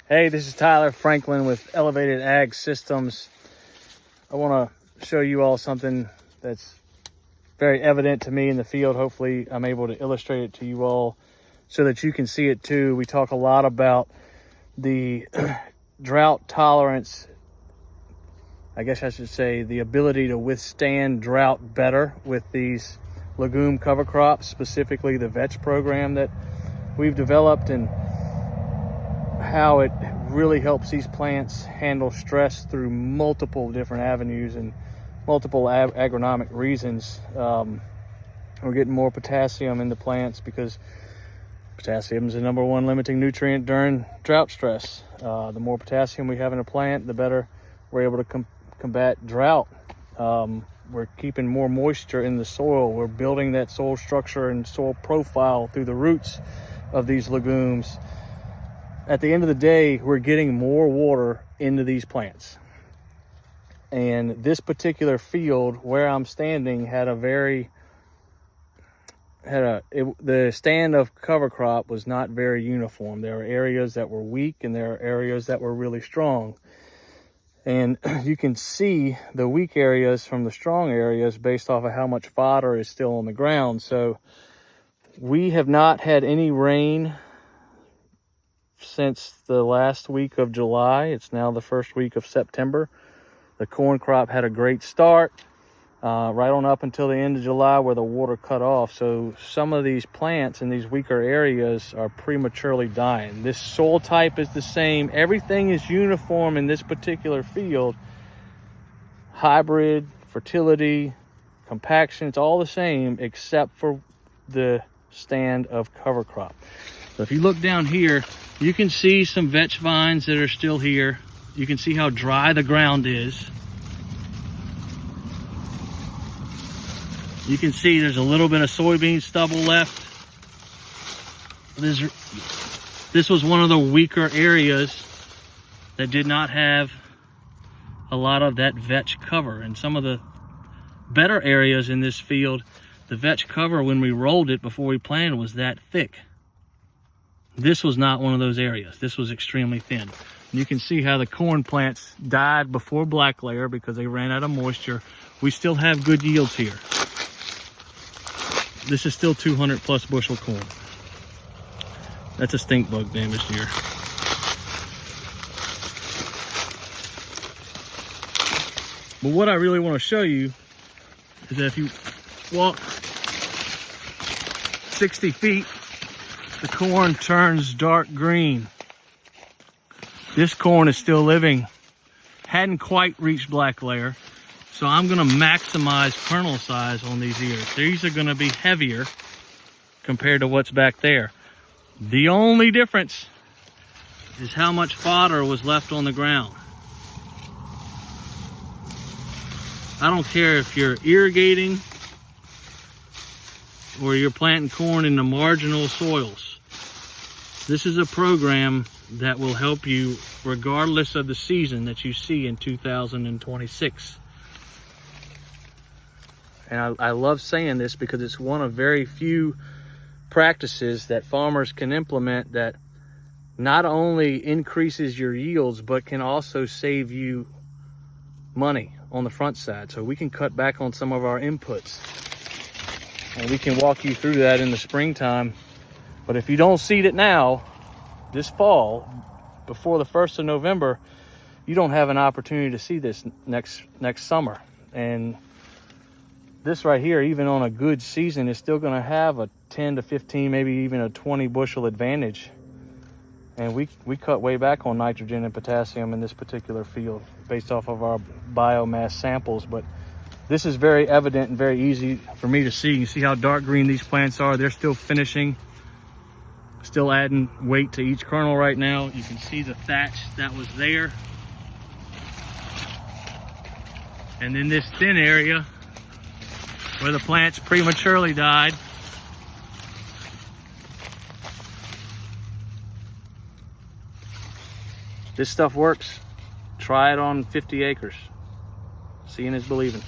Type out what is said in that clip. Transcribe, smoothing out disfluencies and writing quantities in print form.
Hey, this is Tyler Franklin with Elevated Ag Systems. I want to show you all something that's very evident to me in the field. Hopefully I'm able to illustrate it to you all so that you can see it too. We talk a lot about the drought tolerance, I guess I should say the ability to withstand drought better with these legume cover crops, specifically the vetch program that we've developed, and how it really helps these plants handle stress through multiple different avenues and multiple agronomic reasons. We're getting more potassium in the plants because potassium is the number one limiting nutrient during drought stress. The more potassium we have in a plant, the better we're able to combat drought. We're keeping more moisture in the soil. We're building that soil structure and soil profile through the roots of these legumes. At the end of the day, we're getting more water into these plants. And this particular field where I'm standing had the stand of cover crop was not very uniform. There were areas that were weak and there are areas that were really strong. And you can see the weak areas from the strong areas based off of how much fodder is still on the ground. So we have not had any rain since the last week of July. It's now the first week of September. The corn crop had a great start right on up until the end of July where the water cut off. So some of these plants in these weaker areas are prematurely dying. This soil type is the same. Everything is uniform in this particular field. Hybrid, fertility, compaction, it's all the same except for the stand of cover crop. So if you look down here, you can see some vetch vines that are still here. You can see how dry the ground is. You can see there's a little bit of soybean stubble left. This was one of the weaker areas that did not have a lot of that vetch cover. And some of the better areas in this field, the vetch cover when we rolled it before we planted was that thick. This was not one of those areas. This was extremely thin. You can see how the corn plants died before black layer because they ran out of moisture. We still have good yields here. This is still 200 plus bushel corn. That's a stink bug damaged here. But what I really want to show you is that if you walk 60 feet, the corn turns dark green. This corn is still living. Hadn't quite reached black layer. So I'm gonna maximize kernel size on these ears. These are gonna be heavier compared to what's back there. The only difference is how much fodder was left on the ground. I don't care if you're irrigating or you're planting corn in the marginal soils. This is a program that will help you regardless of the season that you see in 2026. And I love saying this because it's one of very few practices that farmers can implement that not only increases your yields, but can also save you money on the front side. So we can cut back on some of our inputs. And we can walk you through that in the springtime. But if you don't seed it now, this fall, before the 1st of November, you don't have an opportunity to see this next summer. And this right here, even on a good season, is still going to have a 10 to 15, maybe even a 20 bushel advantage. And we cut way back on nitrogen and potassium in this particular field based off of our biomass samples. But this is very evident and very easy for me to see. You see how dark green these plants are. They're still finishing, still adding weight to each kernel right now. You can see the thatch that was there. And then this thin area where the plants prematurely died. This stuff works. Try it on 50 acres. Seeing is believing.